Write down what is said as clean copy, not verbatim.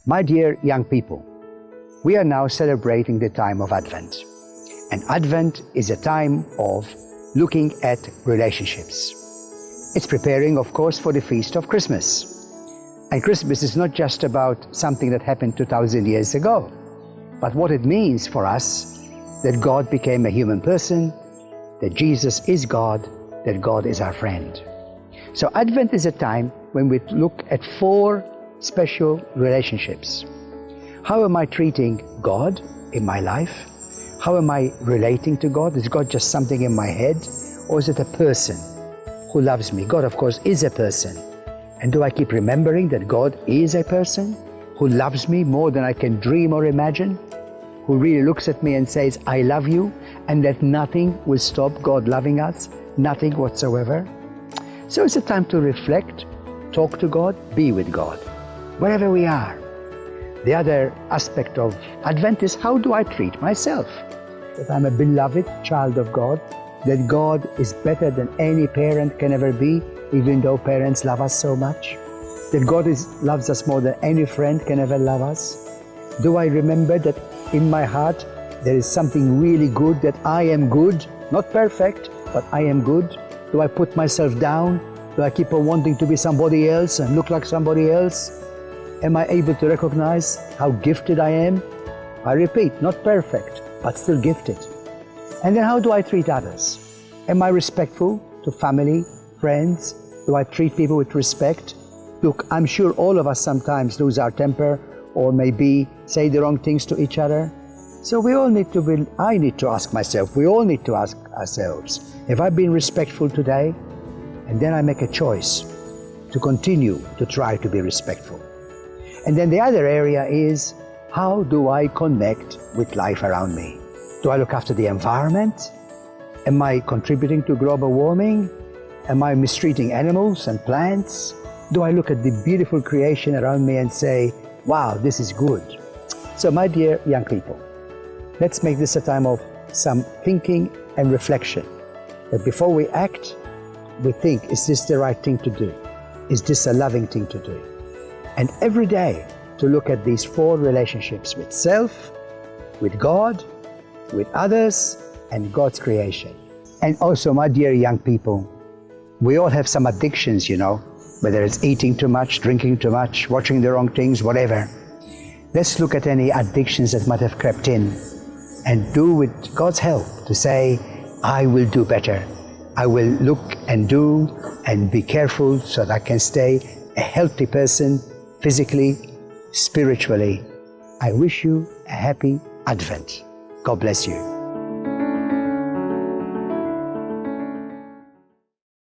My dear young people, we are now celebrating the time of Advent. And Advent is a time of looking at relationships. It's preparing, of course, for the feast of Christmas. And Christmas is not just about something that happened 2,000 years ago, but what it means for us that God became a human person, that Jesus is God, that God is our friend. So Advent is a time when we look at 4 special relationships. How am I treating God in my life? How am I relating to God? Is God just something in my head? Or is it a person who loves me? God, of course, is a person. And do I keep remembering that God is a person who loves me more than I can dream or imagine? Who really looks at me and says, I love you, and that nothing will stop God loving us, nothing whatsoever. So it's a time to reflect, talk to God, be with God, wherever we are. The other aspect of Advent is, how do I treat myself? That I'm a beloved child of God, that God is better than any parent can ever be, even though parents love us so much, that God loves us more than any friend can ever love us. Do I remember that in my heart there is something really good, that I am good, not perfect, but I am good? Do I put myself down? Do I keep on wanting to be somebody else and look like somebody else? Am I able to recognize how gifted I am? I repeat, not perfect, but still gifted. And then how do I treat others? Am I respectful to family, friends? Do I treat people with respect? Look, I'm sure all of us sometimes lose our temper or maybe say the wrong things to each other. So we all need to I need to ask myself, we all need to ask ourselves, have I been respectful today? And then I make a choice to continue to try to be respectful. And then the other area is, how do I connect with life around me? Do I look after the environment? Am I contributing to global warming? Am I mistreating animals and plants? Do I look at the beautiful creation around me and say, wow, this is good? So my dear young people, let's make this a time of some thinking and reflection. That before we act, we think, is this the right thing to do? Is this a loving thing to do? And every day to look at these 4 relationships with self, with God, with others, and God's creation. And also, my dear young people, we all have some addictions, whether it's eating too much, drinking too much, watching the wrong things, whatever. Let's look at any addictions that might have crept in and do with God's help to say, I will do better. I will look and do and be careful so that I can stay a healthy person, physically, spiritually. I wish you a happy Advent. God bless you.